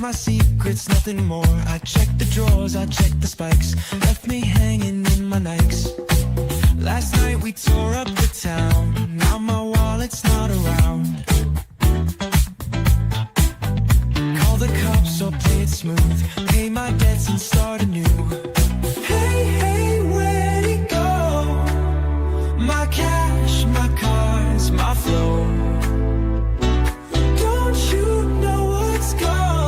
my secrets, nothing more. I checked the drawers, I checked the spikes, left me hanging in my Nikes. Last night we tore up the town, now my wallet's not around. Call the cops or play it smooth, pay my debts and start anew. Hey, hey, where'd it go? My cash, my cars, my flow. Don't you know what's gone?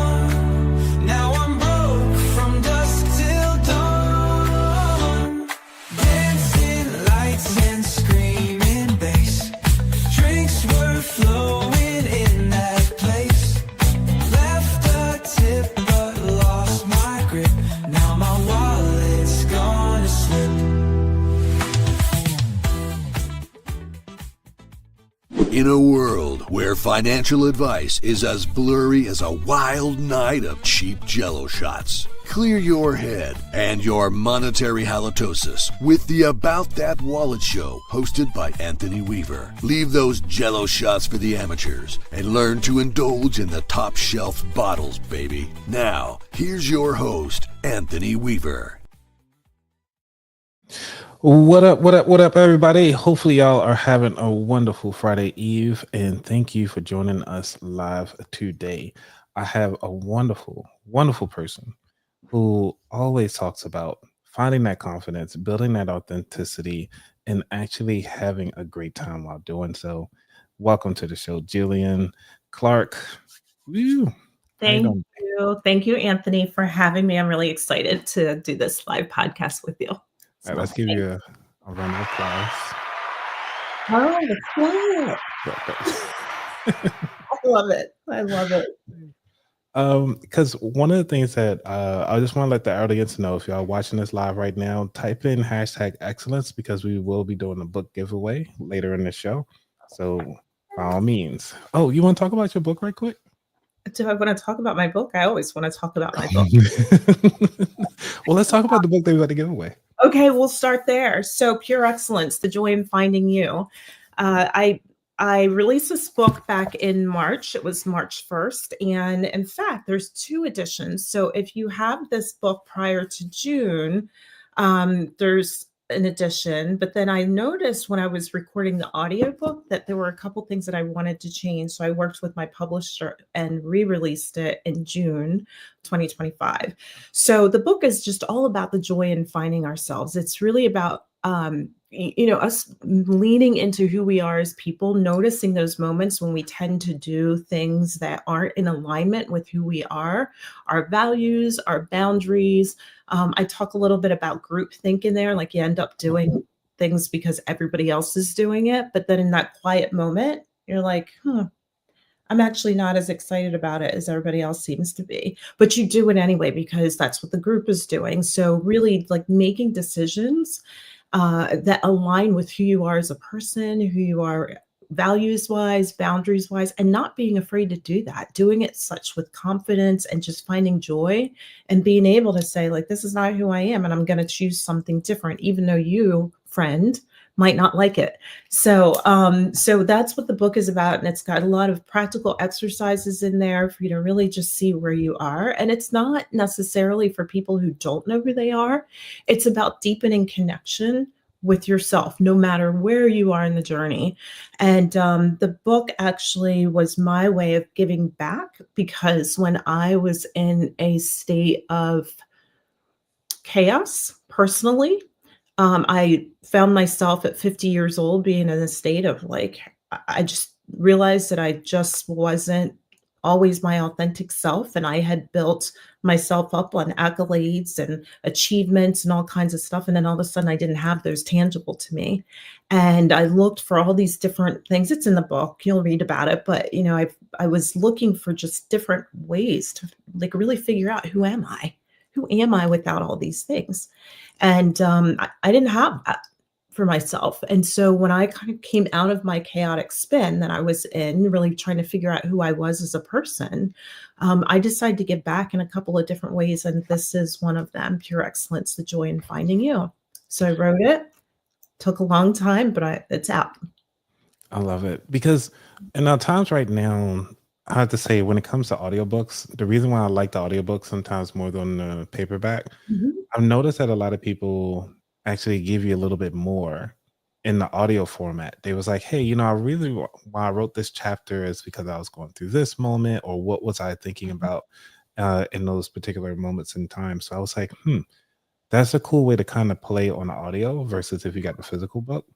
Now I'm broke from dusk till dawn. Dancing lights and screaming bass, drinks were flowing in that place. Left a tip but lost my grip, now my wallet's gonna slip. In a world where financial advice is as blurry as a wild night of cheap Jell-O shots, clear your head and your monetary halitosis with the About That Wallet Show hosted by Anthony Weaver. Leave those Jell-O shots for the amateurs and learn to indulge in the top shelf bottles, baby. Now, here's your host, Anthony Weaver. What up, everybody? Hopefully y'all are having a wonderful Friday Eve, and thank you for joining us live today. I have a wonderful person who always talks about finding that confidence, building that authenticity, and actually having a great time while doing so. Welcome to the show, Jyllian Clarke. Woo. Thank you. Thank you, Anthony, for having me. I'm really excited to do this live podcast with you. All right, let's give you a round of applause. Oh, that's good. I love it. Because one of the things that I just want to let the audience know, if y'all watching this live right now, type in #excellence, because we will be doing a book giveaway later in the show. So by all means. Oh, you want to talk about your book right quick? Do I want to talk about my book? I always want to talk about my book. Well, let's talk about the book that we got to give away. Okay, we'll start there. So, Pure Excellence, The Joy in Finding You. I released this book back in March. It was March 1st. And in fact, there's 2 editions. So if you have this book prior to June, there's an edition. But then I noticed when I was recording the audiobook that there were a couple things that I wanted to change. So I worked with my publisher and re-released it in June 2025. So the book is just all about the joy in finding ourselves. It's really about us leaning into who we are as people, noticing those moments when we tend to do things that aren't in alignment with who we are, our values, our boundaries. I talk a little bit about groupthink in there, like you end up doing things because everybody else is doing it. But then in that quiet moment, you're like, I'm actually not as excited about it as everybody else seems to be. But you do it anyway because that's what the group is doing. So really like making decisions that align with who you are as a person, who you are values-wise, boundaries-wise, and not being afraid to do that, doing it such with confidence and just finding joy and being able to say, like, this is not who I am, and I'm going to choose something different, even though you, friend, might not like it. So that's what the book is about. And it's got a lot of practical exercises in there for you to really just see where you are. And it's not necessarily for people who don't know who they are. It's about deepening connection with yourself, no matter where you are in the journey. And the book actually was my way of giving back, because when I was in a state of chaos personally, I found myself at 50 years old being in a state of like, I just realized that I just wasn't always my authentic self. And I had built myself up on accolades and achievements and all kinds of stuff. And then all of a sudden I didn't have those tangible to me. And I looked for all these different things. It's in the book, you'll read about it. But, I was looking for just different ways to like really figure out, who am I? Who am I without all these things? And I didn't have that for myself. And so when I kind of came out of my chaotic spin that I was in, really trying to figure out who I was as a person, I decided to give back in a couple of different ways. And this is one of them, Pure Excellence, The Joy in Finding You. So I wrote it. Took a long time, but it's out. I love it, because in our times right now, I have to say, when it comes to audiobooks, the reason why I like the audiobook sometimes more than the paperback, Mhm. I've noticed that a lot of people actually give you a little bit more in the audio format. They was like, "Hey, I really why I wrote this chapter is because I was going through this moment, or what was I thinking about in those particular moments in time." So I was like, that's a cool way to kind of play on the audio versus if you got the physical book.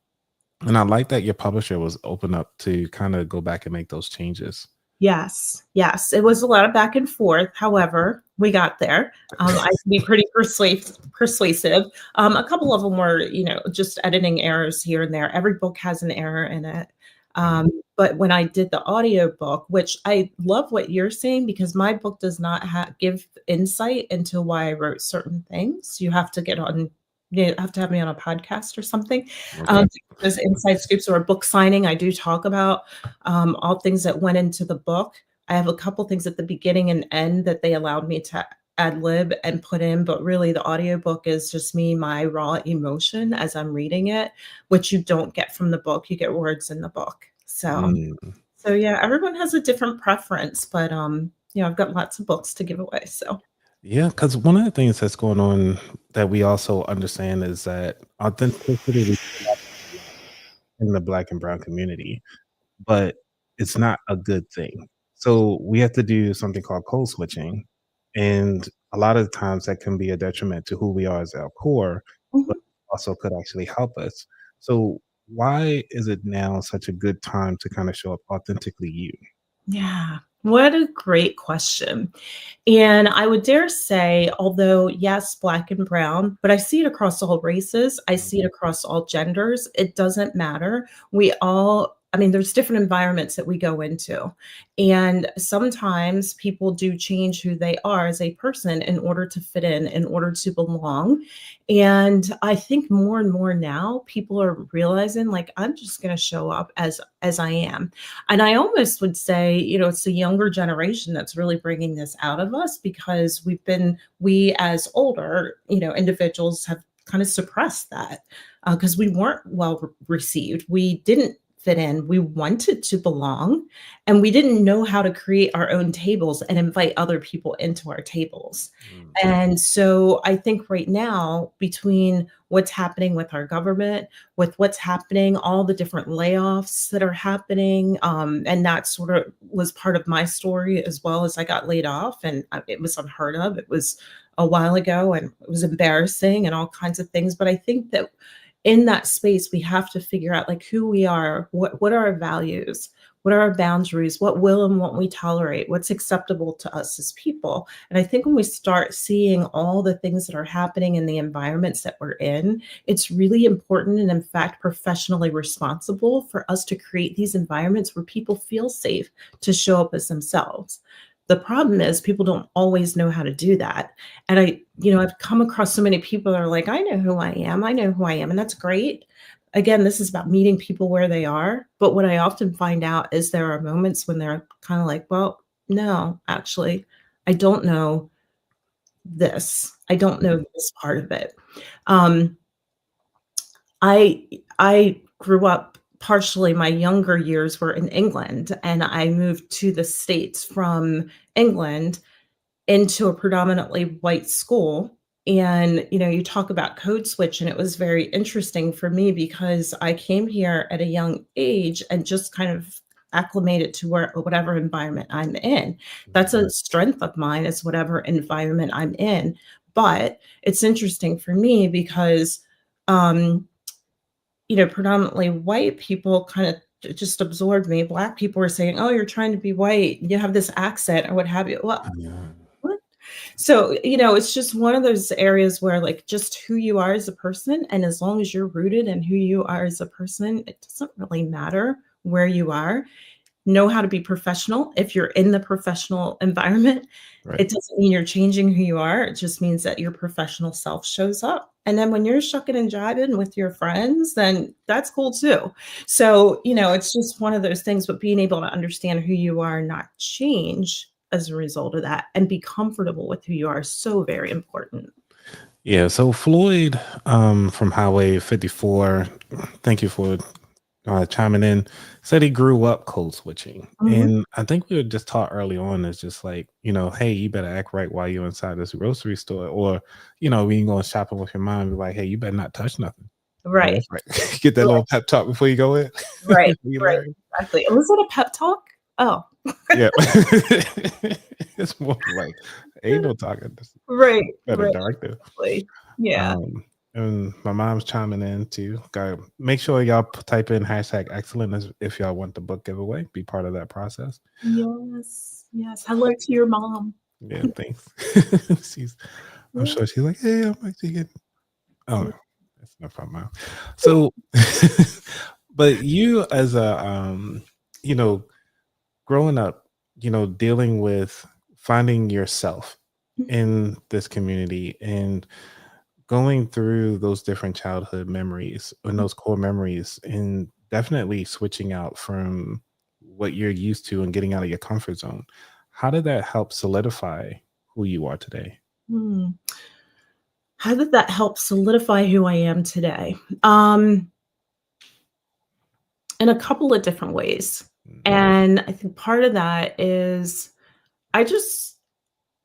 And I like that your publisher was open up to kind of go back and make those changes. Yes, yes, it was a lot of back and forth, however, we got there. I can be pretty persuasive. A couple of them were, just editing errors here and there. Every book has an error in it. Mm, But when I did the audiobook, which I love what you're saying because my book does not give insight into why I wrote certain things. You have to have me on a podcast or something. okay. Those inside scoops or a book signing, I do talk about all things that went into the book. I have a couple things at the beginning and end that they allowed me to ad lib and put in, but really the audiobook is just me, my raw emotion as I'm reading it, which you don't get from the book. You get words in the book. Mm. So yeah, everyone has a different preference, but I've got lots of books to give away. So Yeah, because one of the things that's going on that we also understand is that authenticity we see a lot in the Black and Brown community, but it's not a good thing. So we have to do something called code switching. And a lot of times that can be a detriment to who we are as our core, but mhm. also could actually help us. So why is it now such a good time to kind of show up authentically you? Yeah, what a great question. And I would dare say, although, yes, Black and brown, but I see it across all races, I see it across all genders. It doesn't matter. There's different environments that we go into. And sometimes people do change who they are as a person in order to fit in order to belong. And I think more and more now people are realizing like I'm just going to show up as I am. And I almost would say, it's the younger generation that's really bringing this out of us because we as older, individuals have kind of suppressed that because we weren't well received. We didn't fit in. We wanted to belong and we didn't know how to create our own tables and invite other people into our tables. Mm, And so I think right now, between what's happening with our government, with what's happening, all the different layoffs that are happening. And that sort of was part of my story as well as I got laid off. And it was unheard of. It was a while ago and it was embarrassing and all kinds of things. But I think that in that space, we have to figure out like who we are, what are our values, what are our boundaries, what will and won't we tolerate, what's acceptable to us as people. And I think when we start seeing all the things that are happening in the environments that we're in, it's really important and, in fact, professionally responsible for us to create these environments where people feel safe to show up as themselves. The problem is people don't always know how to do that. And I've come across so many people that are like, I know who I am. I know who I am. And that's great. Again, this is about meeting people where they are. But what I often find out is there are moments when they're kind of like, well, no, actually, I don't know this. I don't know this part of it. Um, I grew up partially my younger years were in England and I moved to the States from England into a predominantly white school. And, you talk about code switch, and it was very interesting for me because I came here at a young age and just kind of acclimated to whatever environment I'm in. That's a strength of mine is whatever environment I'm in. But it's interesting for me because um, predominantly white people kind of just absorbed me. Black people were saying, "Oh, you're trying to be white. You have this accent or what have you." Well, yeah. what? So, it's just one of those areas where, like, just who you are as a person, and as long as you're rooted in who you are as a person, it doesn't really matter where you are. Know how to be professional. If you're in the professional environment, Right. it doesn't mean you're changing who you are. It just means that your professional self shows up. And then when you're shucking and jiving with your friends, then that's cool too. So, it's just one of those things, but being able to understand who you are, not change as a result of that, and be comfortable with who you are is so very important. Yeah. So Floyd from Highway 54, thank you for chiming in, said he grew up code switching. Mhm. And I think we were just taught early on is just like, hey, you better act right while you're inside this grocery store. Or, when you go shopping with your mom, be like, hey, you better not touch nothing. Oh, Right. that's right. Get that Right. little pep talk before you go in. Right. You Right. learn. Exactly. Was it a pep talk? Oh. Yeah. It's more like, ain't no talking. This Right. better Right. directive. Exactly. Yeah. And my mom's chiming in too. Got make sure y'all type in hashtag excellent if y'all want the book giveaway. Be part of that process. Yes. Yes. Hello to your mom. Yeah, thanks. she's I'm Yeah. sure she's like, hey, I'm actually getting oh that's enough from mom. So but you as a you know, growing up, dealing with finding yourself in this community and going through those different childhood memories and those core memories and definitely switching out from what you're used to and getting out of your comfort zone. How did that help solidify who you are today? Hmm. How did that help solidify who I am today? Um, in a couple of different ways. Mm, And I think part of that is I just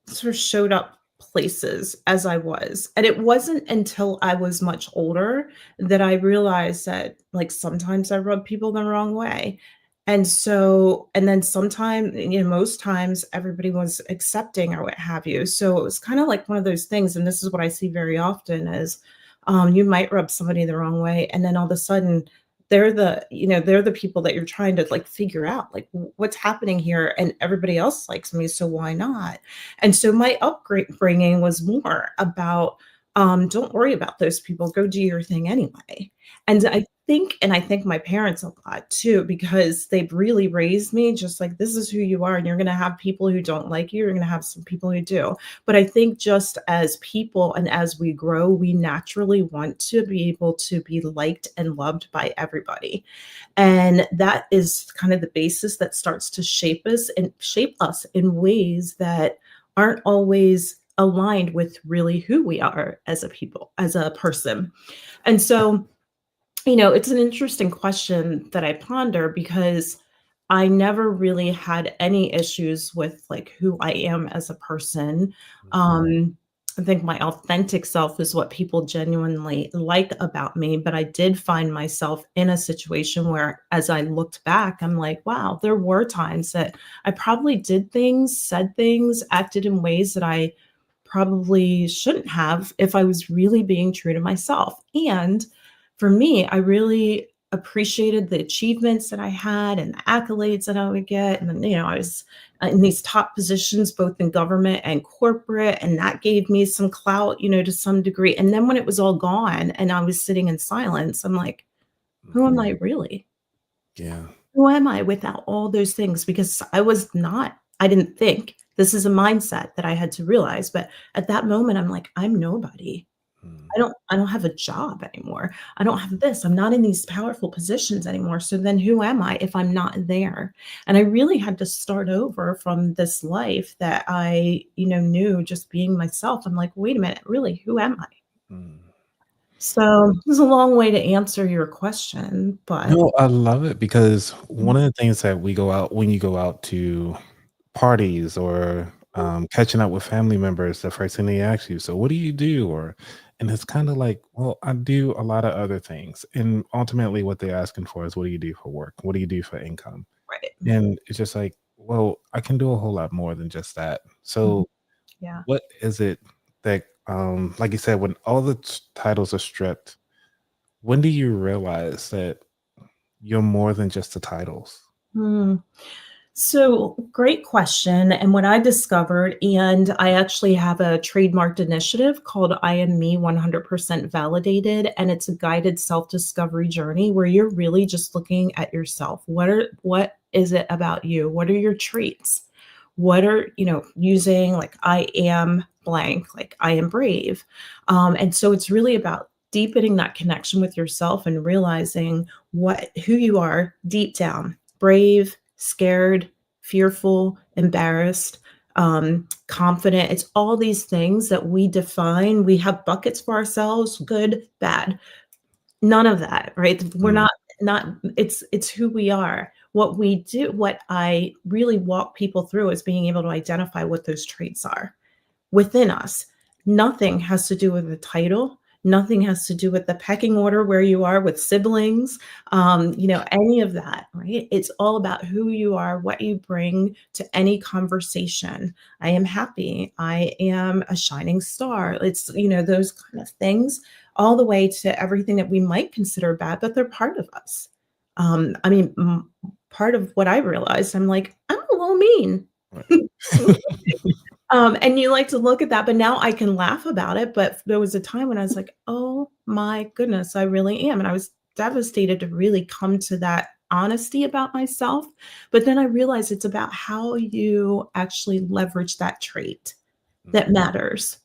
sort of showed up places as I was. And it wasn't until I was much older that I realized that, like, sometimes I rub people the wrong way. And then sometimes, most times everybody was accepting or what have you. So it was kind of like one of those things. And this is what I see very often is you might rub somebody the wrong way. And then all of a sudden, they're the people that you're trying to like figure out like what's happening here and everybody else likes me so why not. And so my upbringing was more about, don't worry about those people, go do your thing anyway. And I think my parents a lot too, because they've really raised me just like this is who you are, and you're gonna have people who don't like you, you're gonna have some people who do. But I think just as people and as we grow, we naturally want to be able to be liked and loved by everybody. And that is kind of the basis that starts to shape us in ways that aren't always aligned with really who we are as a people, as a person. And so, it's an interesting question that I ponder because I never really had any issues with like who I am as a person. Um, I think my authentic self is what people genuinely like about me, but I did find myself in a situation where as I looked back, I'm like, wow, there were times that I probably did things, said things, acted in ways that I probably shouldn't have if I was really being true to myself. And for me, I really appreciated the achievements that I had and the accolades that I would get. And then, I was in these top positions, both in government and corporate, and that gave me some clout, to some degree. And then when it was all gone and I was sitting in silence, I'm like, who am mhm. I really? Yeah. Who am I without all those things? Because I didn't think this is a mindset that I had to realize. But at that moment, I'm like, I'm nobody. Mm, I don't have a job anymore. I don't have this. I'm not in these powerful positions anymore. So then who am I if I'm not there? And I really had to start over from this life that I, knew just being myself. I'm like, wait a minute, really, who am I? mm. So it was a long way to answer your question, but No, I love it because one of the things that we go out when you go out to parties or catching up with family members, the first thing they ask you, so what do you do? And it's kind of like, well, I do a lot of other things. And ultimately, what they're asking for is, what do you do for work? What do you do for income? right. And it's just like, well, I can do a whole lot more than just that. Mhm. So, Yeah. what is it that, like you said, when all the titles are stripped, when do you realize that you're more than just the titles? Hmm. So, great question. And what I discovered, and I actually have a trademarked initiative called I Am Me 100% Validated. And it's a guided self discovery journey where you're really just looking at yourself. What is it about you? What are your traits? What are, using like I am blank, like I am brave. And so it's really about deepening that connection with yourself and realizing who you are deep down, brave, scared, fearful, embarrassed, confident. It's all these things that we define. We have buckets for ourselves, good, bad. None of that, right? We're Mm, not not it's who we are. What we do, what I really walk people through is being able to identify what those traits are within us. Nothing has to do with the title. Nothing has to do with the pecking order where you are with siblings, any of that, right? It's all about who you are, what you bring to any conversation. I am happy. I am a shining star. It's, those kind of things, all the way to everything that we might consider bad, but they're part of us. Part of what I realized, I'm like, I'm a little mean. And you like to look at that, but now I can laugh about it. But there was a time when I was like, oh my goodness, I really am. And I was devastated to really come to that honesty about myself. But then I realized it's about how you actually leverage that trait that matters.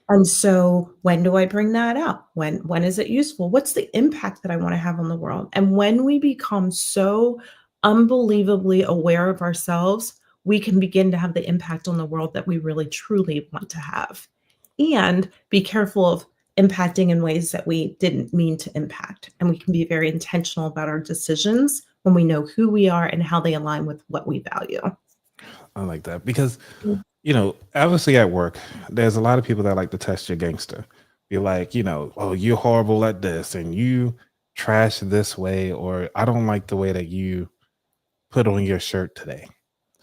And so when do I bring that out? When is it useful? What's the impact that I want to have on the world? And when we become so unbelievably aware of ourselves, we can begin to have the impact on the world that we really truly want to have. And be careful of impacting in ways that we didn't mean to impact. And we can be very intentional about our decisions when we know who we are and how they align with what we value. I like that because, obviously at work, there's a lot of people that like to test your gangster. Be like, oh, you're horrible at this and you trash this way, or I don't like the way that you put on your shirt today.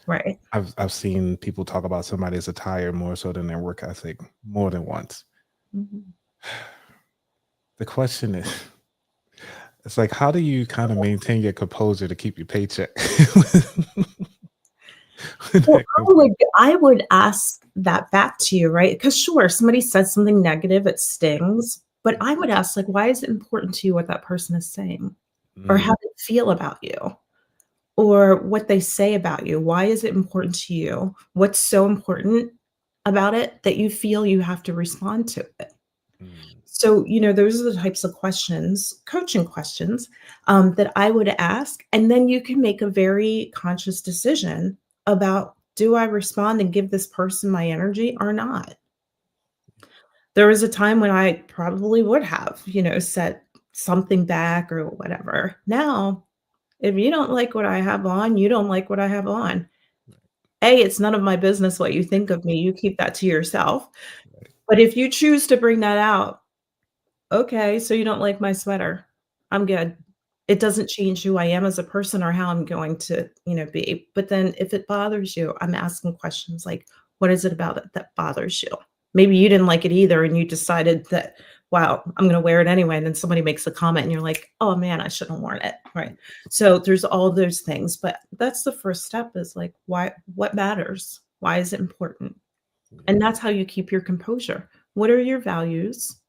Right. I've seen people talk about somebody's attire more so than their work ethic more than once. Mhm. The question is, it's like, how do you kind of maintain your composure to keep your paycheck? Well, I would ask that back to you, right? Because sure, somebody says something negative, it stings. But I would ask, like, why is it important to you what that person is saying? Or how they feel about you? Or what they say about you? Why is it important to you? What's so important about it that you feel you have to respond to it? So, those are the types of questions, coaching questions, that I would ask. And then you can make a very conscious decision about, do I respond and give this person my energy or not? There was a time when I probably would have, said something back or whatever. Now, if you don't like what I have on, you don't like what I have on. It's none of my business what you think of me. You keep that to yourself. But if you choose to bring that out, okay, so you don't like my sweater. I'm good. It doesn't change who I am as a person or how I'm going to, be. But then if it bothers you, I'm asking questions like, what is it about it that bothers you? Maybe you didn't like it either and you decided that, wow, I'm going to wear it anyway. And then somebody makes a comment and you're like, oh man, I shouldn't have worn it. Right. So there's all those things. But that's the first step is like, what matters? Why is it important? And that's how you keep your composure. What are your values?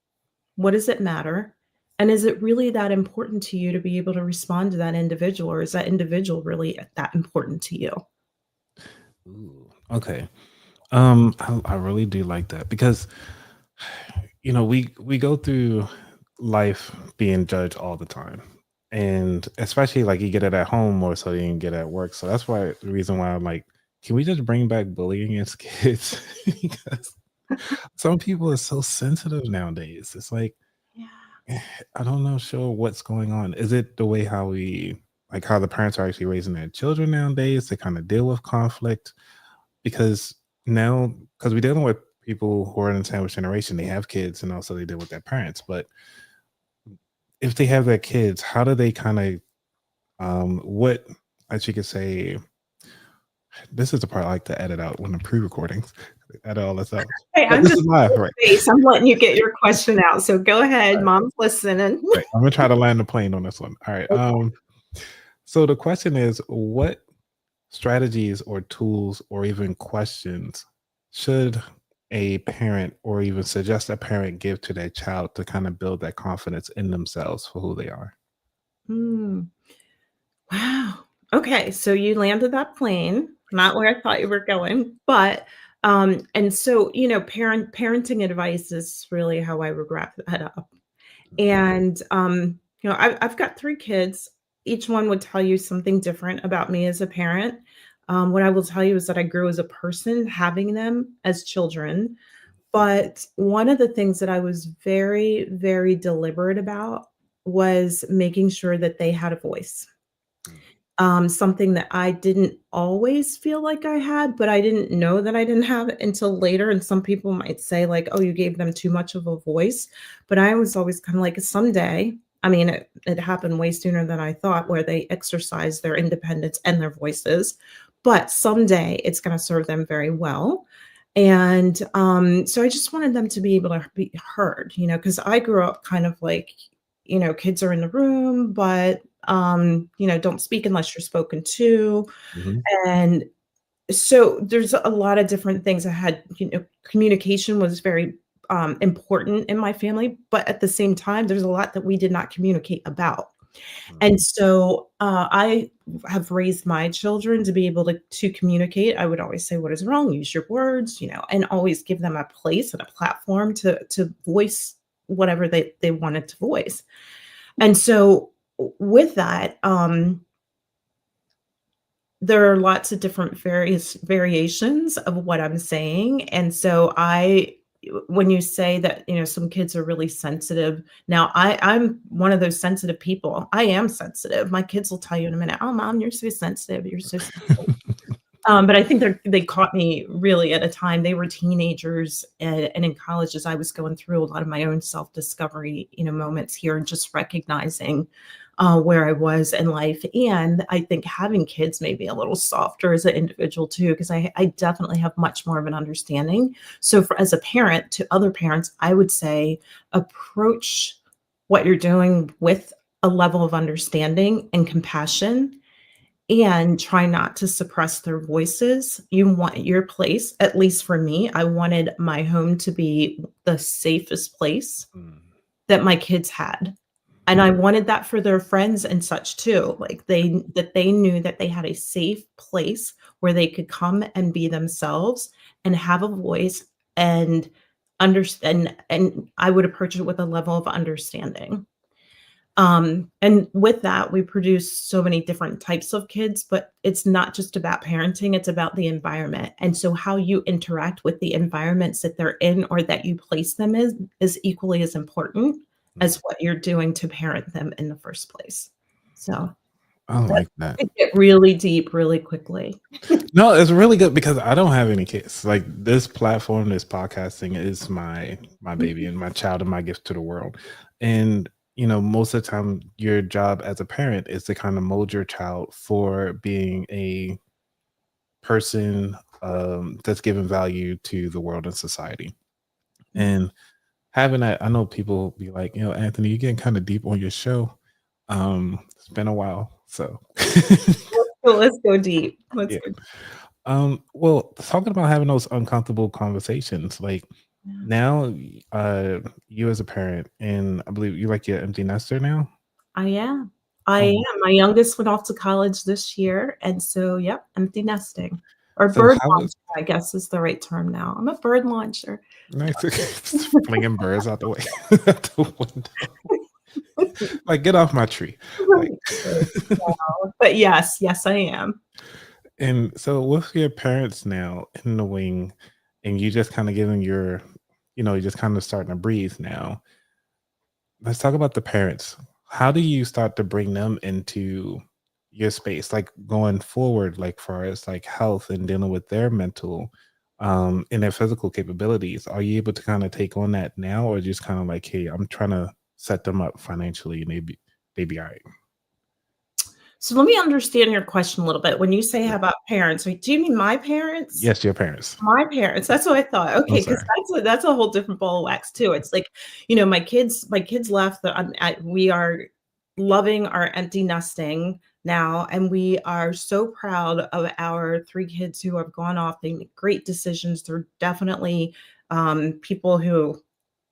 What does it matter? And is it really that important to you to be able to respond to that individual, or is that individual really that important to you? Ooh, okay. I really do like that because we go through life being judged all the time. And especially like you get it at home more so than you can get it at work. So that's why the reason why I'm like, can we just bring back bullying as kids? Because some people are so sensitive nowadays. It's like, Yeah. I don't know sure what's going on. Is it the way how how the parents are actually raising their children nowadays to kind of deal with conflict? Because we're dealing with people who are in the sandwich generation, they have kids and also they deal with their parents. But if they have their kids, how do they kind of what, as you could say, this is the part I like to edit out when the pre-recordings. Edit all this out. Hey, But I'm this just is live, right? I'm letting you get your question out. So go ahead. Right. Mom's listening. Right. I'm gonna try to land the plane on this one. All right. So the question is, what strategies or tools or even questions should a parent or even suggest a parent give to their child to kind of build that confidence in themselves for who they are? Hmm. Wow. Okay, so you landed that plane, not where I thought you were going, but and so parenting advice is really how I would wrap that up. And I've got 3 kids. Each one would tell you something different about me as a parent. What I will tell you is that I grew as a person having them as children. But one of the things that I was very, very deliberate about was making sure that they had a voice. Something that I didn't always feel like I had, but I didn't know that I didn't have it until later. And some people might say, like, oh, you gave them too much of a voice. But I was always kind of like, someday, I mean, it happened way sooner than I thought, where they exercise their independence and their voices. But someday it's going to serve them very well. And so I just wanted them to be able to be heard, because I grew up kind of like, kids are in the room, but don't speak unless you're spoken to. Mhm. And so there's a lot of different things. I had, communication was very important in my family, but at the same time, there's a lot that we did not communicate about. And so I have raised my children to be able to communicate. I would always say, what is wrong? Use your words, and always give them a place and a platform to voice whatever they wanted to voice. And so with that, there are lots of different various variations of what I'm saying. And so when you say that, some kids are really sensitive. Now I'm one of those sensitive people. I am sensitive. My kids will tell you in a minute, oh, mom, you're so sensitive. You're so sensitive. But I think they caught me really at a time. They were teenagers, and in college, as I was going through a lot of my own self-discovery, moments here, and just recognizing where I was in life. And I think having kids made me a little softer as an individual too, because I definitely have much more of an understanding. So as a parent to other parents, I would say approach what you're doing with a level of understanding and compassion, and try not to suppress their voices. You want your place, at least for me, I wanted my home to be the safest place Mm. that my kids had. And I wanted that for their friends and such too. Like they knew that they had a safe place where they could come and be themselves and have a voice and understand. And I would approach it with a level of understanding. And with that, we produce so many different types of kids, but it's not just about parenting, it's about the environment. And so how you interact with the environments that they're in or that you place them in is equally as important as what you're doing to parent them in the first place. So I that like that. could get really deep really quickly. No, it's really good because I don't have any kids. Like this platform, this podcasting is my baby and my child and my gift to the world. And most of the time, your job as a parent is to kind of mold your child for being a person that's giving value to the world and society. And having that, I know people be like, Anthony, you're getting kind of deep on your show. It's been a while, so So let's go deep. Let's yeah. go deep. Well, talking about having those uncomfortable conversations, like Yeah. now, you as a parent, and I believe you like your empty nester now. I am. I Oh, am. My youngest went off to college this year, and so, yep, empty nesting or so bird how launcher, is I guess is the right term now. I'm a bird launcher. nice flinging birds out the way out the window? Like, get off my tree! Like, Right. But yes, I am. and so with your parents now in the wing, and you just kind of giving your, you're just kind of starting to breathe now. Let's talk about the parents. How do you start to bring them into your space, like going forward, like far as like health and dealing with their mental and their physical capabilities? Are you able to kind of take on that now, or just kind of like, hey, I'm trying to set them up financially and they be all right? So let me understand your question a little bit. When you say how about parents, do you mean my parents? Yes, your parents. My parents, that's what I thought. I'm Okay, because sorry. that's a whole different ball of wax too. It's like, my kids left. We are loving our empty nesting now, and we are so proud of our three kids who have gone off. They make great decisions. They're definitely people who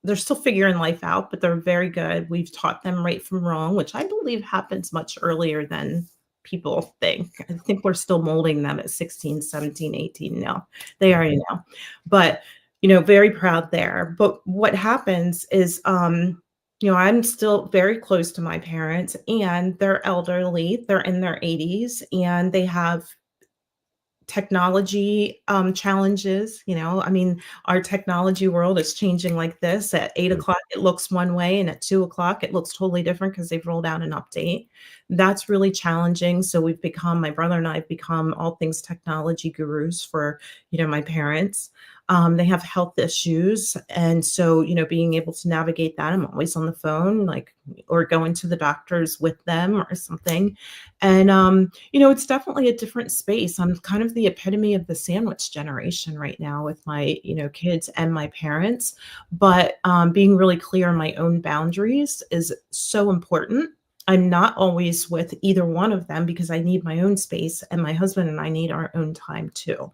they're still figuring life out, but they're very good. We've taught them right from wrong, which I believe happens much earlier than people think. I think we're still molding them at 16, 17, 18 now. They already know. But, very proud there. But what happens is, I'm still very close to my parents, and they're elderly. They're in their 80s, and they have technology challenges. I mean, our technology world is changing like this. At 8 o'clock, it looks one way, and at 2 o'clock, it looks totally different because they've rolled out an update. That's really challenging. So my brother and I have become all things technology gurus for, my parents. They have health issues. And so, being able to navigate that, I'm always on the phone, or going to the doctors with them or something. And, it's definitely a different space. I'm kind of the epitome of the sandwich generation right now with my, kids and my parents. But being really clear on my own boundaries is so important. I'm not always with either one of them because I need my own space, and my husband and I need our own time too.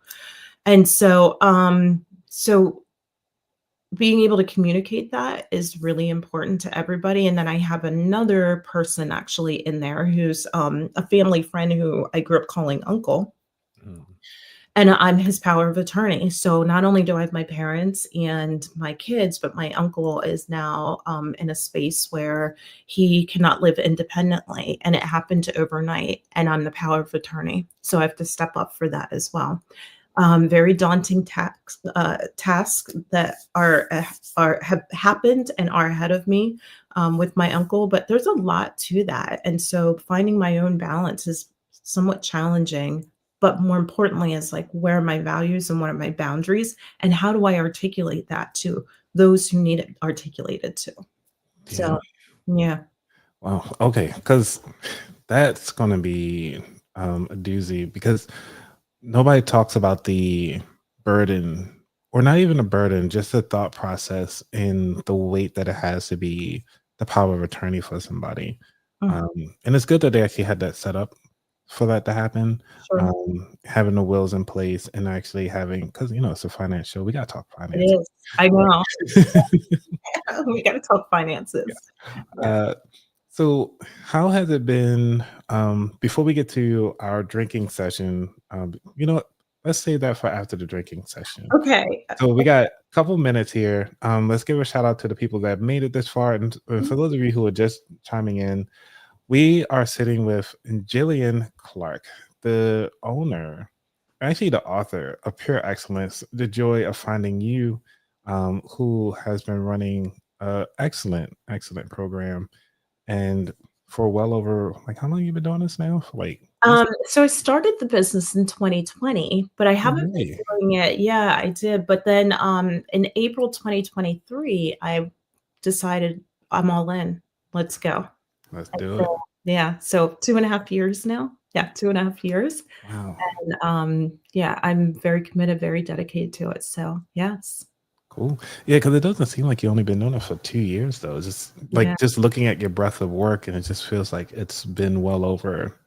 And so being able to communicate that is really important to everybody. And then I have another person actually in there who's a family friend who I grew up calling uncle. Mm. And I'm his power of attorney. So not only do I have my parents and my kids, but my uncle is now in a space where he cannot live independently. And it happened overnight. And I'm the power of attorney. So I have to step up for that as well. Very daunting tasks that have happened and are ahead of me with my uncle, but there's a lot to that. And so finding my own balance is somewhat challenging, but more importantly is like, where are my values and what are my boundaries, and how do I articulate that to those who need it articulated to? Yeah. So, yeah. Wow. Okay. Because that's going to be a doozy, because nobody talks about the burden, or not even a burden, just the thought process and the weight that it has to be the power of attorney for somebody. Mhm. And it's good that they actually had that set up for that to happen. Sure. Having the wills in place and actually having, because it's a finance show, we got to talk It finance. is. I know. We got to talk finances. Yeah. So how has it been, before we get to our drinking session? What? Let's save that for after the drinking session. Okay. So we got a couple minutes here. Let's give a shout out to the people that made it this far. And for those of you who are just chiming in, we are sitting with Jyllian Clarke, the owner, actually the author of Pure Excellence, The Joy of Finding You, who has been running an excellent program. And for well over, like, how long you been doing this now? For like, So I started the business in 2020, but I haven't been really? doing it. Yeah, I did. But then in April 2023, I decided I'm all in. Let's go. Let's And do it. so, yeah, so 2.5 years now. Yeah, 2.5 years. Wow. And yeah, I'm very committed, very dedicated to it. So yes. Cool. Yeah, because it doesn't seem like you've only been doing it for 2 years, though. It's just Yeah. like, just looking at your breadth of work, and it just feels like it's been well over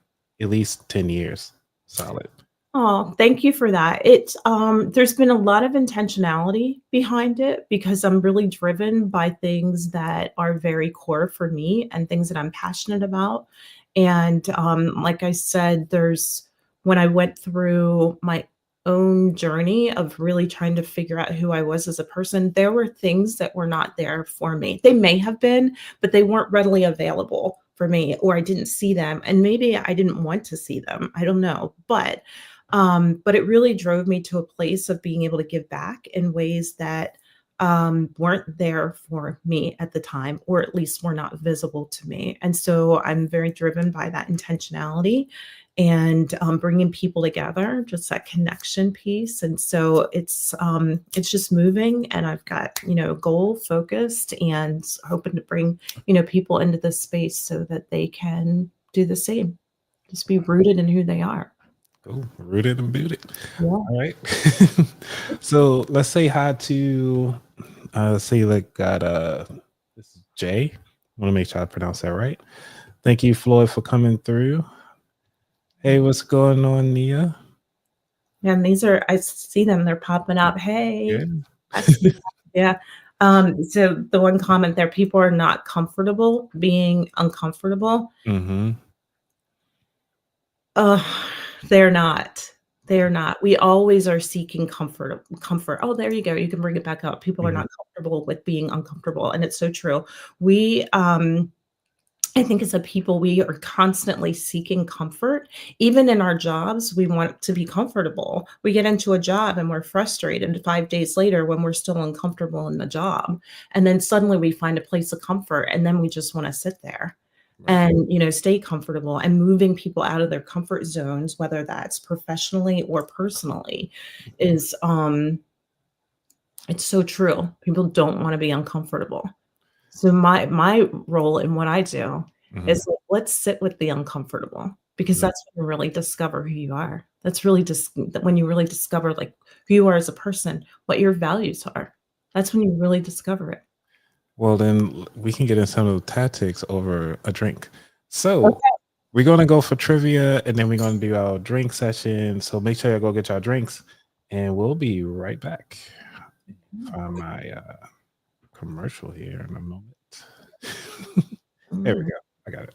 at least 10 years solid. Oh, thank you for that. It's there's been a lot of intentionality behind it because I'm really driven by things that are very core for me and things that I'm passionate about. And like I said, when I went through my own journey of really trying to figure out who I was as a person, there were things that were not there for me. They may have been, but they weren't readily available for me, or I didn't see them. And maybe I didn't want to see them. I don't know. But it really drove me to a place of being able to give back in ways that weren't there for me at the time, or at least were not visible to me. And so I'm very driven by that intentionality and bringing people together, just that connection piece. And so it's just moving, and I've got goal focused and hoping to bring people into this space so that they can do the same, just be rooted in who they are. Cool. Rooted and booted. Yeah. All right. So let's say hi to, say, like, got this is Jay. I want to make sure I pronounce that right. Thank you, Floyd, for coming through. Hey, what's going on, Nia? And I see them, they're popping up. Hey, Yeah. I see them. Yeah. So the one comment there, people are not comfortable being uncomfortable. Mm-hmm. They're not. They're not. We always are seeking comfort. Oh, there you go. You can bring it back up. People are Mm-hmm. not comfortable with being uncomfortable. And it's so true. We I think as a people, we are constantly seeking comfort. Even in our jobs, we want to be comfortable. We get into a job and we're frustrated 5 days later when we're still uncomfortable in the job. And then suddenly we find a place of comfort and then we just want to sit there Right. and, stay comfortable. And moving people out of their comfort zones, whether that's professionally or personally, is it's so true. People don't want to be uncomfortable. So my role in what I do Mhm. is, like, let's sit with the uncomfortable, because Mhm. that's when you really discover who you are. That's really just when you really discover, like, who you are as a person, what your values are. That's when you really discover it. Well, then we can get into some of the tactics over a drink. So Okay. we're gonna go for trivia, and then we're gonna do our drink session. So make sure you go get your drinks, and we'll be right back. Find my commercial here in a moment. There we Mm. go. I got it.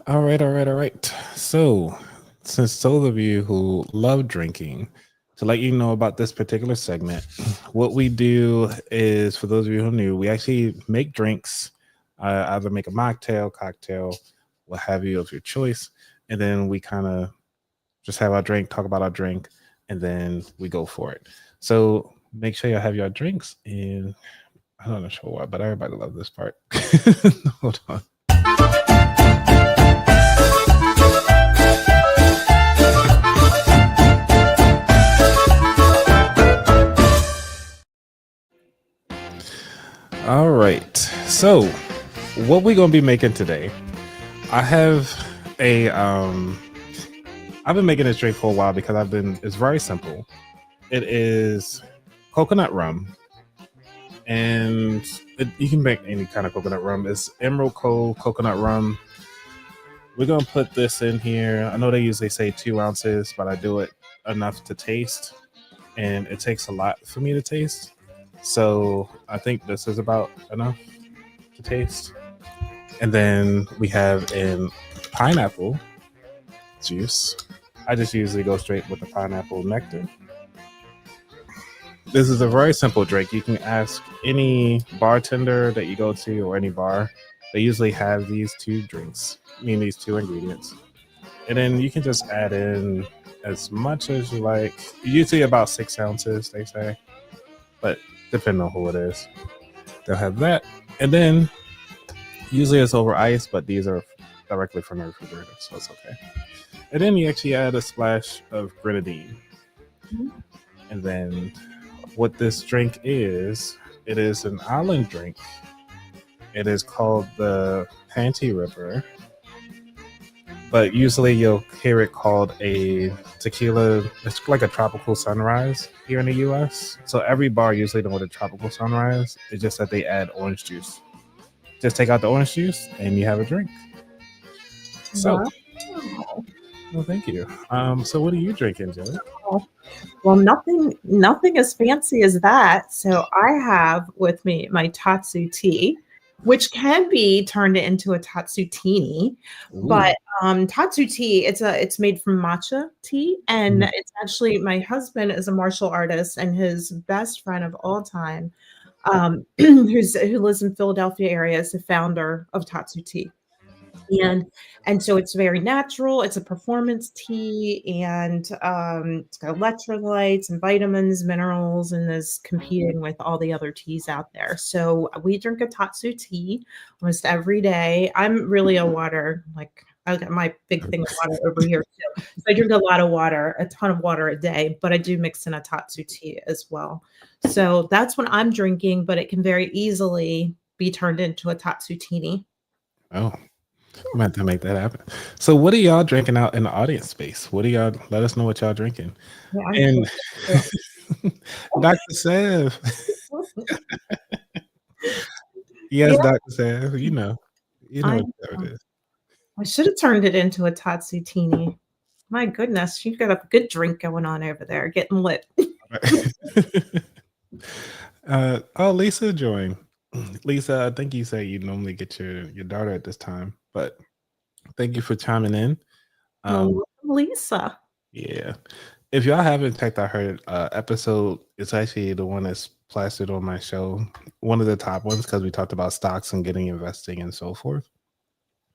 All right, all right, all right. So, since those of you who love drinking, to let you know about this particular segment, what we do is, for those of you who knew, we actually make drinks, either make a mocktail, cocktail, what have you of your choice, and then we kind of just have our drink, talk about our drink, and then we go for it. So make sure you have your drinks, and I'm not sure why, but everybody loves this part. Hold on. All right. So, what we're gonna be making today, I have a I've been making this drink for a while because it's very simple. It is coconut rum, and you can make any kind of coconut rum. It's Emerald Cove coconut rum. We're gonna put this in here. I know they usually say 2 ounces, but I do it enough to taste, and it takes a lot for me to taste. So I think this is about enough to taste. And then we have in pineapple juice. I just usually go straight with the pineapple nectar. This is a very simple drink. You can ask any bartender that you go to or any bar. They usually have these 2 drinks, these 2 ingredients. And then you can just add in as much as you like. Usually about 6 ounces, they say. But depending on who it is, they'll have that. And then usually it's over ice, but these are directly from the refrigerator, so it's okay. And then you actually add a splash of grenadine. And then what this drink is, it is an island drink. It is called the Panty Ripper. But usually you'll hear it called a tequila. It's like a tropical sunrise here in the US. So every bar usually knows what a tropical sunrise. It's just that they add orange juice. Just take out the orange juice and you have a drink. So, Wow. well, thank you. So what are you drinking, Jillian? Well, nothing as fancy as that. So I have with me my Tatsu tea. which can be turned into a tatsutini. Ooh. But tatsu tea, it's made from matcha tea, and Mhm. it's actually my husband is a martial artist, and his best friend of all time, who lives in Philadelphia area, is the founder of tatsu tea. And so it's very natural, it's a performance tea, and, it's got electrolytes and vitamins, minerals, and is competing with all the other teas out there. So, we drink a Tatsu tea almost every day. I'm really a water, like, I got my big thing of water over here too. So I drink a lot of water, a ton of water a day, but I do mix in a Tatsu tea as well. So, that's what I'm drinking, but it can very easily be turned into a Tatsutini. Oh, I'm about to make that happen. So, what are y'all drinking out in the audience space? What are y'all? Let us know what y'all drinking. Yeah, I'm And curious Dr. Sev, too. yes, Yeah, Dr. Sev, you know I what time it is. I should have turned it into a Tatsutini. My goodness, you've got a good drink going on over there, getting lit. Oh, Lisa joined. Lisa, I think you say you normally get your daughter at this time, but thank you for chiming in. Um, Well, Lisa. yeah. If y'all haven't checked out her episode, it's actually the one that's plastered on my show, one of the top ones because we talked about stocks and getting investing and so forth.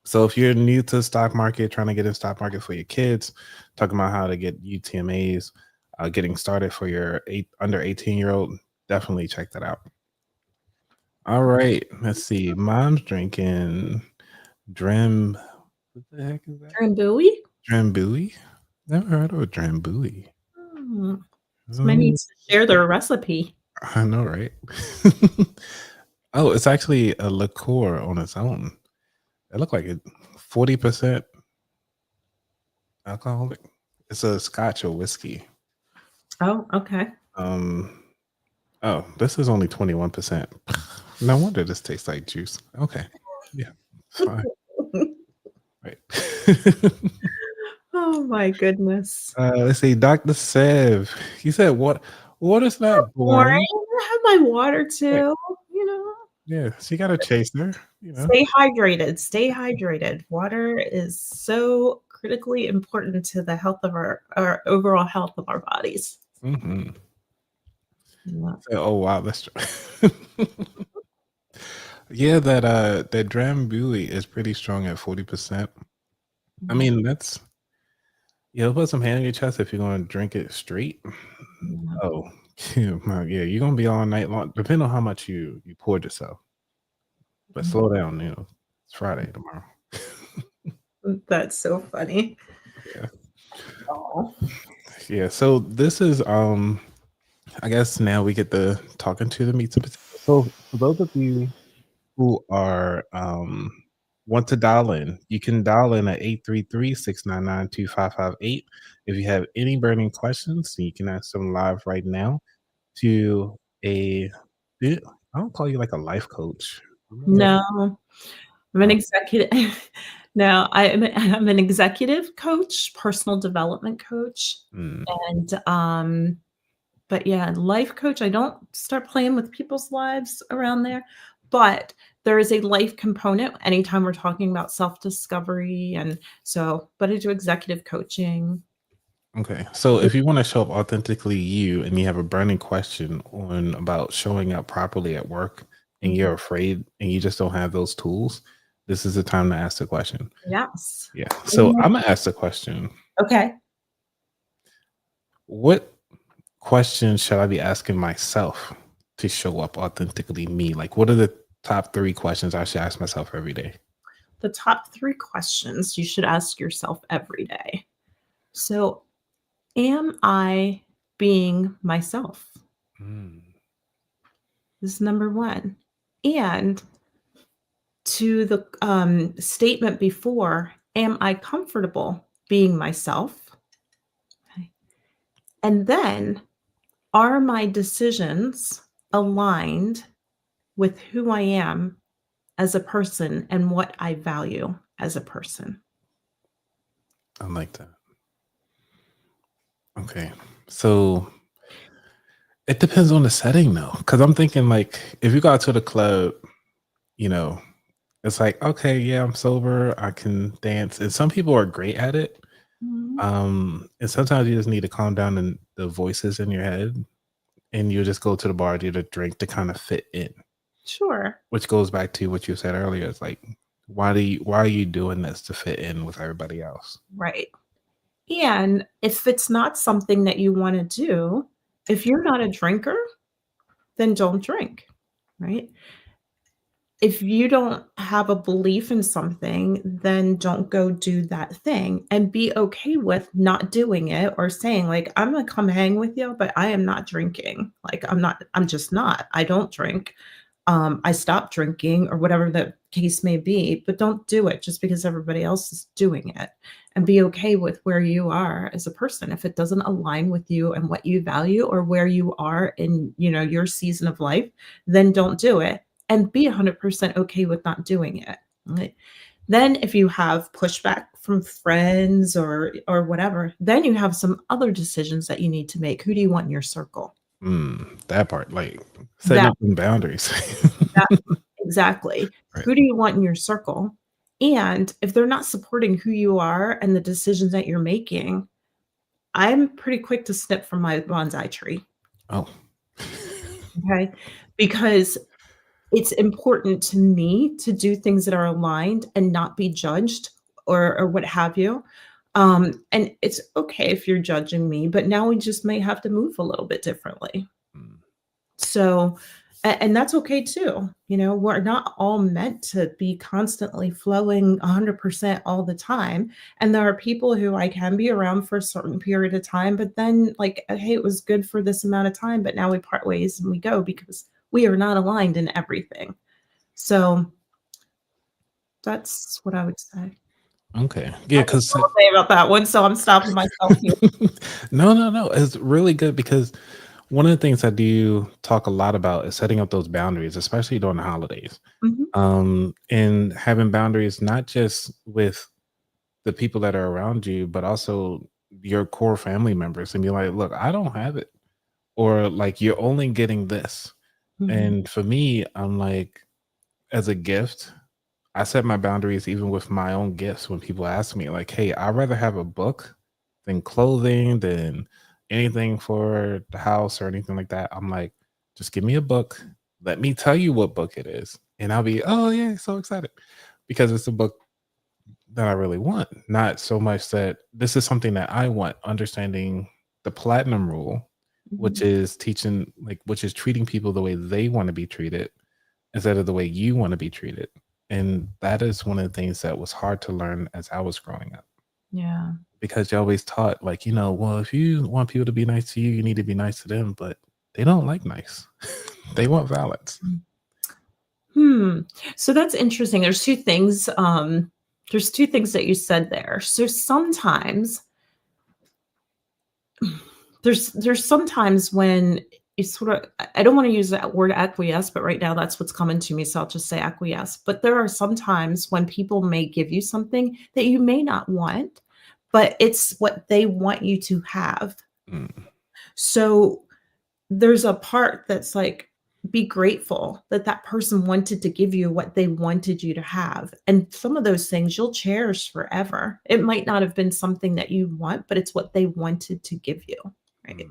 So if you're new to the stock market, trying to get in stock market for your kids, talking about how to get UTMAs, getting started for your under 18-year-old, definitely check that out. All right, let's see. Mom's drinking Dram. What the heck is that? Drambuie? Drambuie? Never heard of a Drambuie. Hmm. Somebody Um, needs to share their recipe. I know, right? Oh, it's actually a liqueur on its own. It looked like it 40% alcoholic. It's a scotch or whiskey. Oh, okay. Um, oh, this is only 21%. No wonder this tastes like juice. Okay. Yeah, it's fine. Right. Oh my goodness. Let's see, Dr. Sev. He said what water's not Boring. boring. I have my water Right. too, you know. Yeah, she got a chaser. Stay hydrated. Stay hydrated. Water is so critically important to the health of our overall health of our bodies. Hmm. Yeah. Oh wow, that's true. Yeah, that Drambuie is pretty strong at 40%. I mean, that's put some hand on your chest if you're gonna drink it straight. Yeah. Oh, yeah, you're gonna be all night long, depending on how much you poured yourself. But slow down, it's Friday tomorrow. That's so funny. Yeah. Oh. Yeah. So this is I guess now we get the talking to the meats and potatoes. So for those of you who are want to dial in, you can dial in at 833-699-2558. If you have any burning questions, you can ask them live right now to a I don't call you like a life coach. No, I'm an Uh, executive. No, I'm an executive coach, personal development coach, mm, and but yeah, life coach. I don't start playing with people's lives around there, but there is a life component anytime we're talking about self discovery, and so. But I do executive coaching. okay. So if you want to show up authentically you and you have a burning question on about showing up properly at work and you're afraid and you just don't have those tools, this is the time to ask the question. Yes. Yeah. So I'm gonna ask the question. Okay. What questions should I be asking myself to show up authentically me? Like what are the top 3 questions I should ask myself every day? The top 3 questions you should ask yourself every day. So, am I being myself? Mm, This is number one. And to the statement before, am I comfortable being myself? Okay. And then, are my decisions aligned with who I am as a person and what I value as a person? I like that. Okay. So it depends on the setting though. Cause I'm thinking like if you go out to the club you know, it's like, okay, yeah, I'm sober, I can dance. And some people are great at it. Mhm. And sometimes you just need to calm down the voices in your head, and you just go to the bar to get a drink to kind of fit in, Sure. which goes back to what you said earlier. It's like, why are you doing this to fit in with everybody else? Right. And if it's not something that you wanna do, if you're not a drinker, then don't drink, right? If you don't have a belief in something, then don't go do that thing and be okay with not doing it or saying, like, "I'm gonna come hang with you, but I am not drinking." Like, I'm just not. I don't drink. I stopped drinking or whatever the case may be, but don't do it just because everybody else is doing it, and be okay with where you are as a person. If it doesn't align with you and what you value or where you are in, your season of life, then don't do it and be 100% okay with not doing it. Right? Then if you have pushback from friends or whatever, then you have some other decisions that you need to make. Who do you want in your circle? That part, like setting That up some boundaries. Exactly. Right. Who do you want in your circle? And if they're not supporting who you are and the decisions that you're making, I'm pretty quick to snip from my bonsai tree, Oh. okay? Because it's important to me to do things that are aligned and not be judged or what have you. And it's okay if you're judging me, but now we just may have to move a little bit differently. Mm. So, and that's okay too. We're not all meant to be constantly flowing 100% all the time. And there are people who I can be around for a certain period of time, but then, like, hey, it was good for this amount of time, but now we part ways and we go because we are not aligned in everything. So that's what I would say. Okay. Yeah, I have because more to say about that one, so I'm stopping myself here. no. It's really good because one of the things I do talk a lot about is setting up those boundaries, especially during the holidays. Mhm, And having boundaries not just with the people that are around you, but also your core family members, and be like, look, I don't have it. Or like you're only getting this. mhm, And for me, I'm like, as a gift, I set my boundaries even with my own gifts when people ask me, like, hey, I'd rather have a book than clothing, than anything for the house or anything like that. I'm like, just give me a book. Let me tell you what book it is. And I'll be, oh, yeah, so excited because it's a book that I really want. Not so much that this is something that I want, understanding the platinum rule, which mhm. is teaching, like, which is treating people the way they want to be treated instead of the way you want to be treated. And that is one of the things that was hard to learn as I was growing up Yeah. because you always taught, like, well, if you want people to be nice to you, you need to be nice to them, but they don't like nice. They want balance. Hmm. So that's interesting. There's two things that you said there. So sometimes there's sometimes when you sort of, I don't want to use that word acquiesce, but right now that's what's coming to me. So I'll just say acquiesce. But there are some times when people may give you something that you may not want, but it's what they want you to have. Mm, So there's a part that's like, be grateful that that person wanted to give you what they wanted you to have. And some of those things you'll cherish forever. It might not have been something that you want, but it's what they wanted to give you. Right. mm,